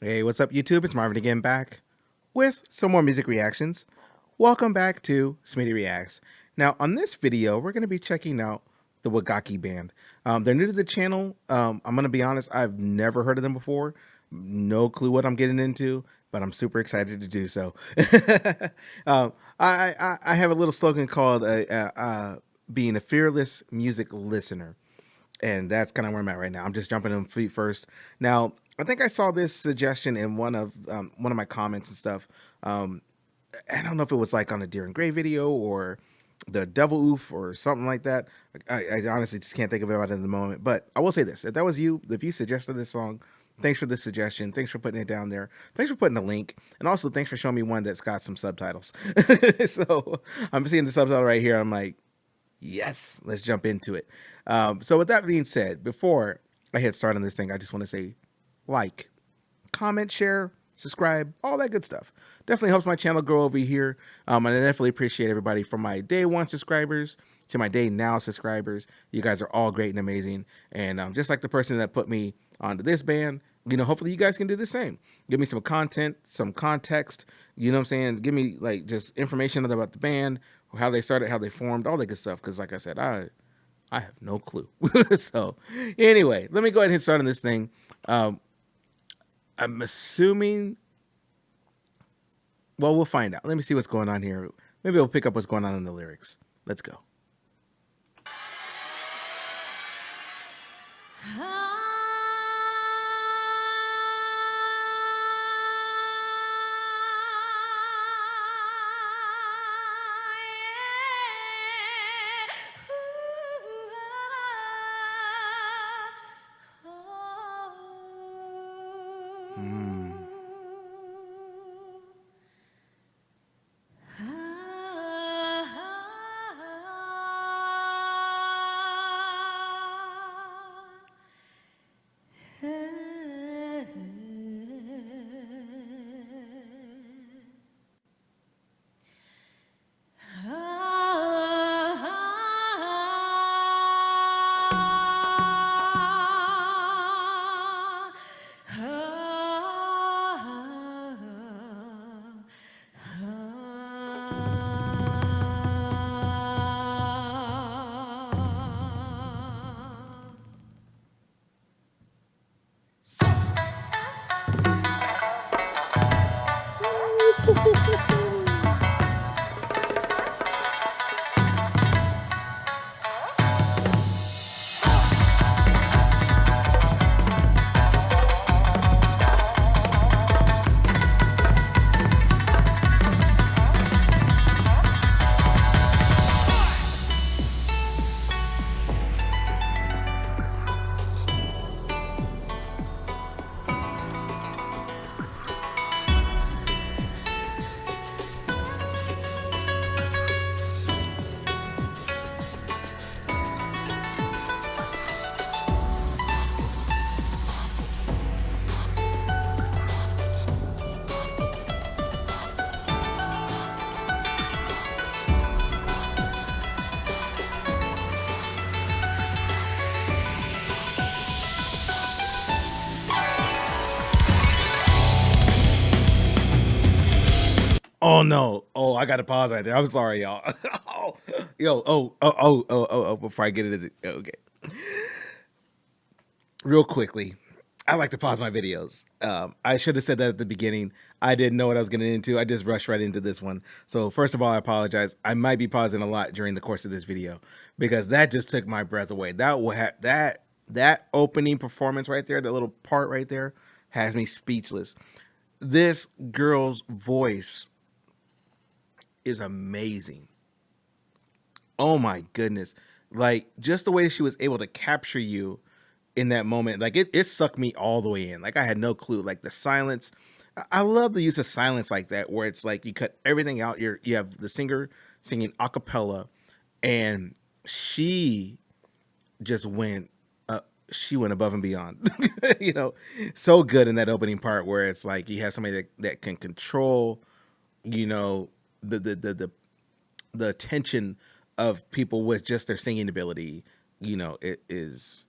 Hey, what's up, YouTube? It's Marvin again, back with some more music reactions. Welcome back to Smitty Reacts. Now, on this video, we're going to be checking out the Wagakki band. They're new to the channel. I'm going to be honest, I've never heard of them before. No clue what I'm getting into, but I'm super excited to do so. I have a little slogan called being a fearless music listener. And that's kind of where I'm at right now. I'm just jumping in feet first. Now, I think I saw this suggestion in one of my comments and stuff. Um, I don't know if it was like on the Deer and Gray video or the Devil Oof or something like that. I honestly just can't think of it right at the moment. But I will say this: if that was you, if you suggested this song, thanks for the suggestion. Thanks for putting it down there. Thanks for putting the link, and also thanks for showing me one that's got some subtitles. So I'm seeing the subtitle right here. I'm like, yes, let's jump into it. So with that being said, before I hit start on this thing, I just want to say like, comment, share, subscribe, all that good stuff. Definitely helps my channel grow over here. And I definitely appreciate everybody from my day one subscribers to my day now subscribers. You guys are all great and amazing. And just like the person that put me onto this band, hopefully you guys can do the same. Give me some content, some context, you know what I'm saying? Give me like just information about the band, how they started, how they formed, all that good stuff. Because like I said, I have no clue. So anyway, let me go ahead and hit start on this thing. I'm assuming, well, we'll find out. Let me see what's going on here. Maybe we'll pick up what's going on in the lyrics. Let's go. Oh no! Oh, I got to pause right there. I'm sorry, y'all. Oh, yo, before I get into it, okay. Real quickly, I like to pause my videos. I should have said that at the beginning. I didn't know what I was getting into. I just rushed right into this one. So first of all, I apologize. I might be pausing a lot during the course of this video because that just took my breath away. That opening performance right there, that little part right there, has me speechless. This girl's voice is amazing. Oh my goodness. Like just the way she was able to capture you in that moment, like it sucked me all the way in. Like I had no clue. Like the silence. I love the use of silence like that, where it's like you cut everything out. You have the singer singing a cappella, and she just went she went above and beyond. So good in that opening part where it's like you have somebody that can control, you know, the attention of people with just their singing ability. It is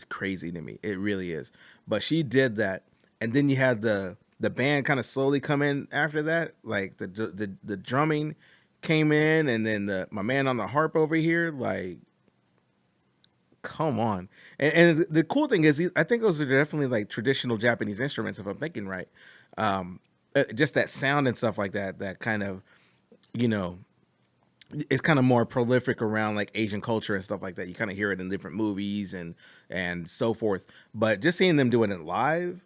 crazy to me. It really is. But she did that, and then you had the the band kind of slowly come in after that. Like the drumming came in, and then my man on the harp over here, like, come on. And the cool thing is, I think those are definitely like traditional Japanese instruments, if I'm thinking right. Just that sound and stuff like that, that kind of, you know, it's kind of more prolific around like Asian culture and stuff like that. You kind of hear it in different movies and so forth. But just seeing them doing it live,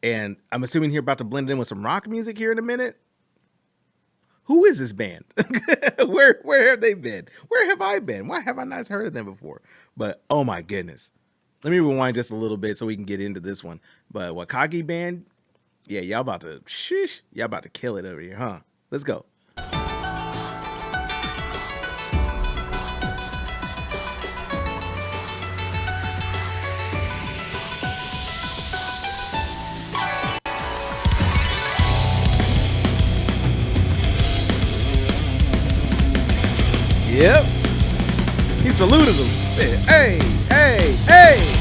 and I'm assuming you're about to blend it in with some rock music here in a minute. Who is this band? Where have they been? Where have I been? Why have I not heard of them before? But oh my goodness. Let me rewind just a little bit so we can get into this one. But Wagakki band, yeah, y'all about to kill it over here, huh? Let's go. Yep. He saluted him. Said, hey, hey, hey.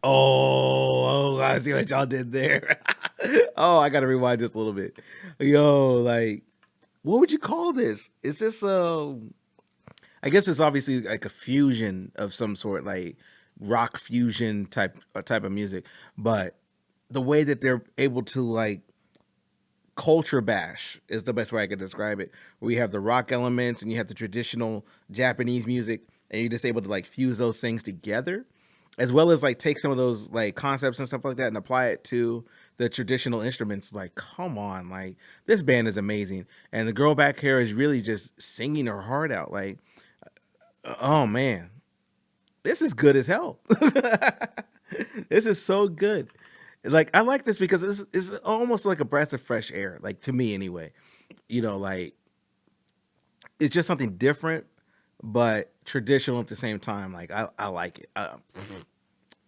Oh, I see what y'all did there. Oh, I gotta rewind just a little bit. Yo, like, what would you call this? Is this I guess it's obviously like a fusion of some sort, like rock fusion type of music. But the way that they're able to like culture bash is the best way I could describe it. Where you have the rock elements and you have the traditional Japanese music, and you're just able to like fuse those things together, as well as like take some of those like concepts and stuff like that and apply it to the traditional instruments. Like, come on, like this band is amazing, and the girl back here is really just singing her heart out. Like, oh man, this is good as hell. This is so good. Like, I like this because it's almost like a breath of fresh air, like to me anyway. Like it's just something different, but traditional at the same time. Like, I like it.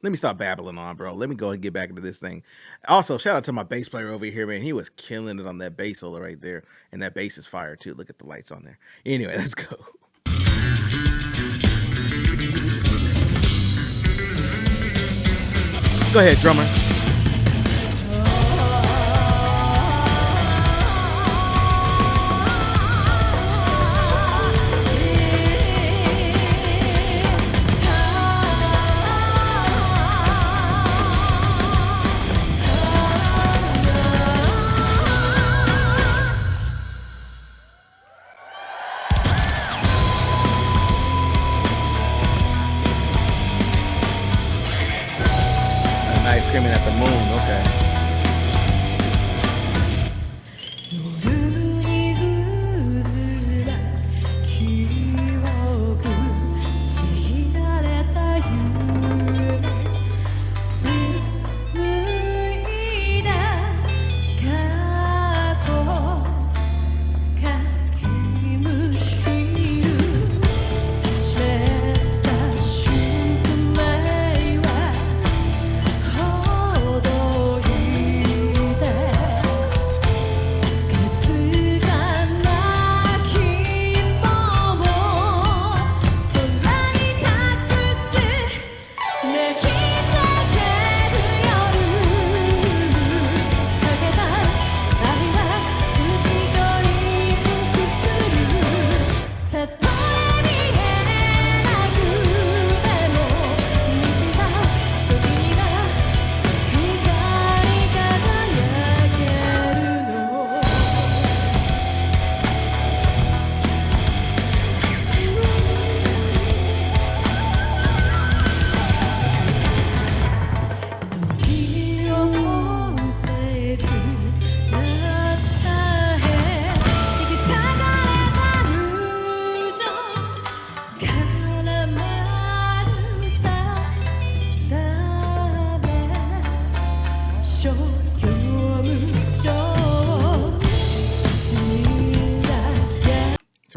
Let me stop babbling on, bro. Let me go and get back into this thing. Also, shout out to my bass player over here, man. He was killing it on that bass solo right there. And that bass is fire too. Look at the lights on there. Anyway, let's go. Go ahead, drummer. Nice screaming at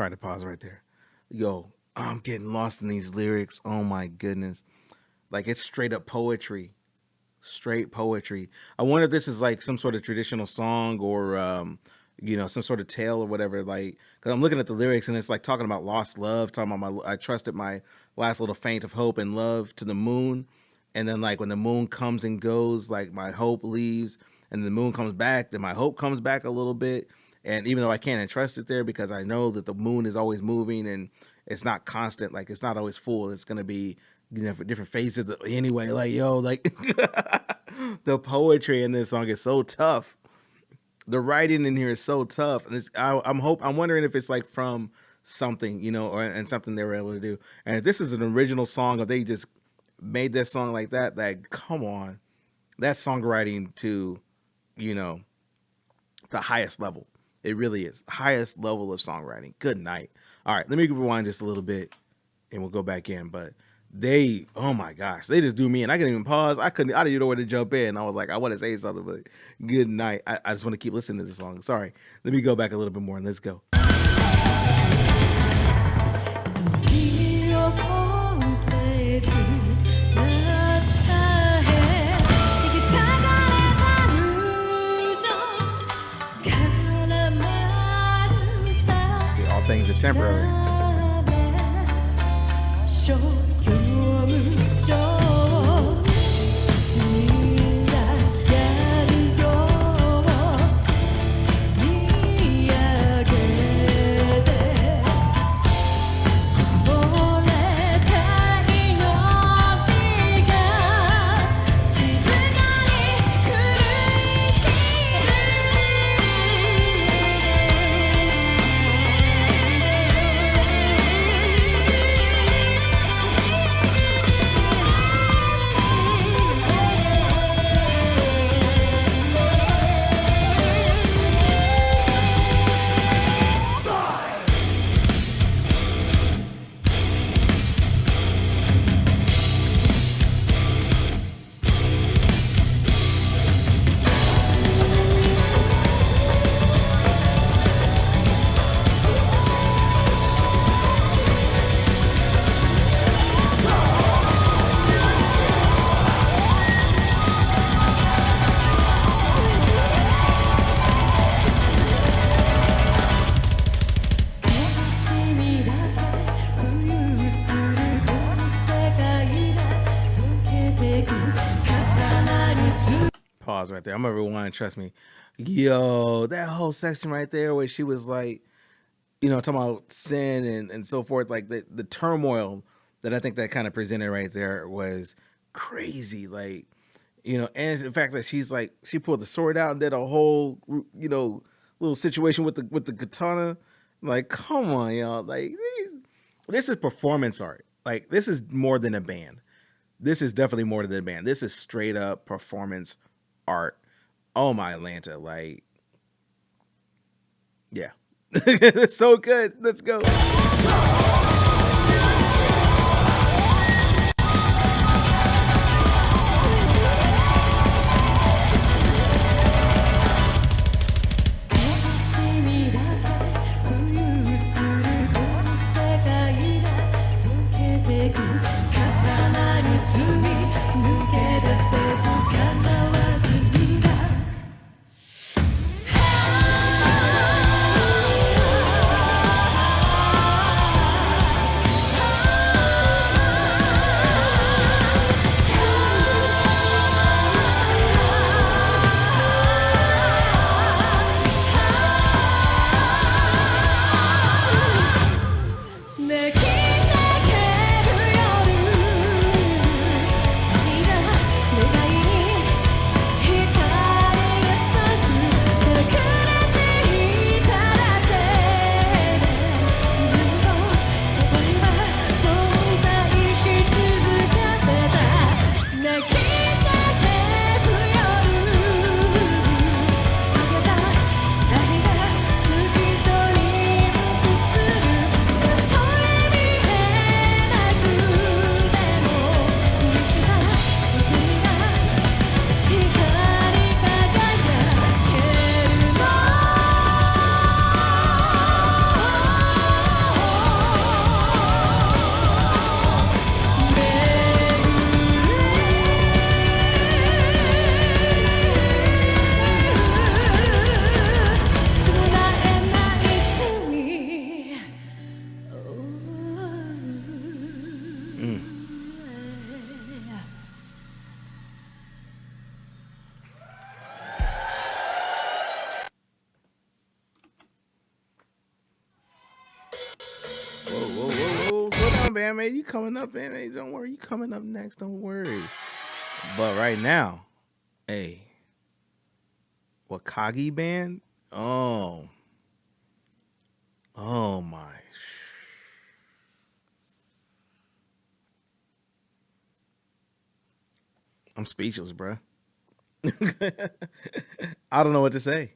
Sorry to pause right there. Yo, I'm getting lost in these lyrics. Oh my goodness. Like it's straight up poetry. Straight poetry. I wonder if this is like some sort of traditional song or some sort of tale or whatever. Like, because I'm looking at the lyrics and it's like talking about lost love, talking about I trusted my last little faint of hope and love to the moon, and then like when the moon comes and goes, like my hope leaves, and the moon comes back, then my hope comes back a little bit. And even though I can't entrust it there because I know that the moon is always moving and it's not constant, like it's not always full. It's gonna be for different phases. Anyway, like yo, like the poetry in this song is so tough. The writing in here is so tough, and I'm wondering if it's like from something, or and something they were able to do. And if this is an original song, or they just made this song like that, like come on, that's songwriting to, the highest level. It really is highest level of songwriting. Good night. All right, let me rewind just a little bit, and we'll go back in. But oh my gosh, they just do me, and I couldn't even pause. I didn't even know where to jump in. I was like, I want to say something, but good night. I just want to keep listening to this song. Sorry. Let me go back a little bit more and let's go. See, all things are temporary. Pause right there. I'm gonna rewind. Trust me. Yo, that whole section right there where she was like, talking about sin and so forth, like the turmoil that I think that kind of presented right there was crazy. Like, and the fact that she's like, she pulled the sword out and did a whole, little situation with the katana. Like, come on, y'all. Like, this is performance art. Like, this is more than a band. This is definitely more than a band. This is straight up performance art. Oh my Atlanta, like, yeah. It's so good. Let's go. on, bandmate. You coming up, bandmate. Don't worry. You coming up next. Don't worry. But right now, hey, Wakagi band. Oh, oh my. I'm speechless, bro. I don't know what to say.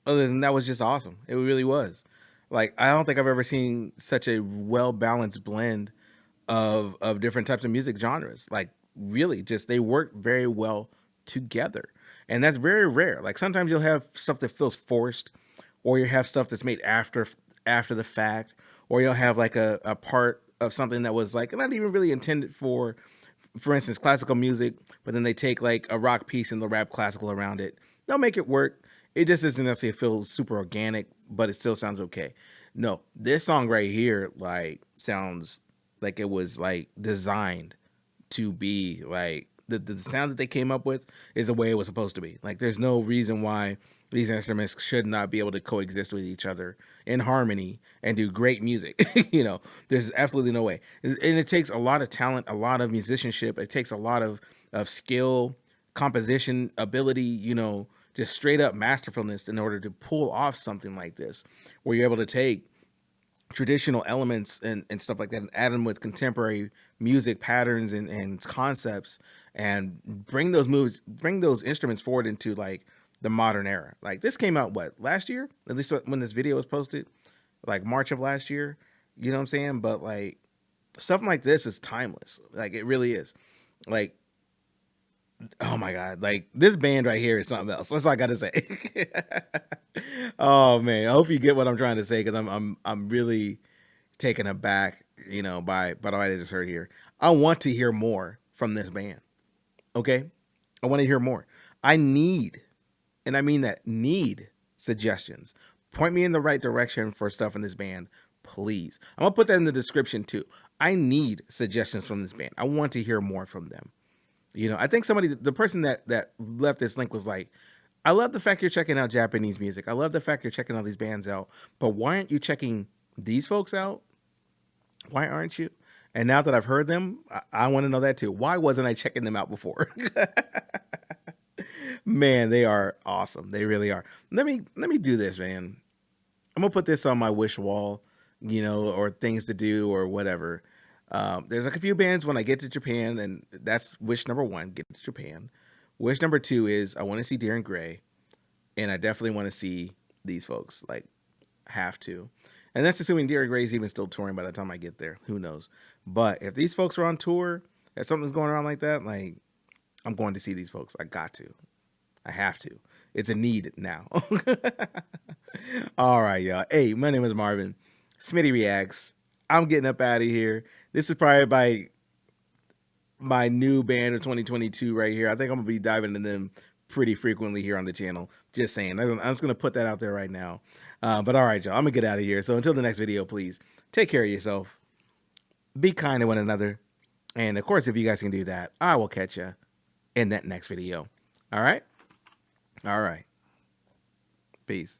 Other than that was just awesome. It really was. Like I don't think I've ever seen such a well balanced blend of different types of music genres. Like really, just they work very well together, and that's very rare. Like sometimes you'll have stuff that feels forced, or you have stuff that's made after the fact, or you'll have like a part of something that was like not even really intended for instance, classical music, but then they take like a rock piece and they'll rap classical around it. They'll make it work. It just doesn't necessarily feel super organic, but it still sounds okay. No, this song right here, like, sounds like it was like designed to be like the sound that they came up with is the way it was supposed to be. Like, there's no reason why these instruments should not be able to coexist with each other in harmony and do great music. There's absolutely no way. And it takes a lot of talent, a lot of musicianship. It takes a lot of skill, composition, ability, just straight up masterfulness in order to pull off something like this, where you're able to take traditional elements and stuff like that and add them with contemporary music patterns and concepts and bring those instruments forward into like the modern era. Like this came out what, last year? At least when this video was posted, like March of last year. You know what I'm saying? But like stuff like this is timeless. Like it really is. Like, oh my god, like this band right here is something else. That's all I gotta say. Oh man, I hope you get what I'm trying to say, because I'm really taken aback, by what I just heard here. I want to hear more from this band. Okay, I want to hear more. I need, and I mean that, need suggestions. Point me in the right direction for stuff in this band, please. I'm gonna put that in the description too. I need suggestions from this band. I want to hear more from them. I think the person that left this link was like, I love the fact you're checking out Japanese music. I love the fact you're checking all these bands out, but why aren't you checking these folks out? Why aren't you? And now that I've heard them, I want to know that too. Why wasn't I checking them out before? Man, they are awesome. They really are. Let me do this, man. I'm gonna put this on my wish wall, or things to do or whatever. There's like a few bands when I get to Japan, and that's wish number one, get to Japan. Wish number two is I want to see Darren Gray, and I definitely want to see these folks. Like, have to. And that's assuming Darren Gray's even still touring by the time I get there. Who knows? But if these folks are on tour, if something's going around like that, like, I'm going to see these folks. I got to. I have to. It's a need now. All right, y'all. Hey, my name is Marvin. Smitty Reacts. I'm getting up out of here. This is probably my new band of 2022 right here. I think I'm going to be diving into them pretty frequently here on the channel. Just saying. I'm just going to put that out there right now. But all right, y'all. I'm going to get out of here. So until the next video, please take care of yourself. Be kind to one another. And of course, if you guys can do that, I will catch you in that next video. All right? All right. Peace.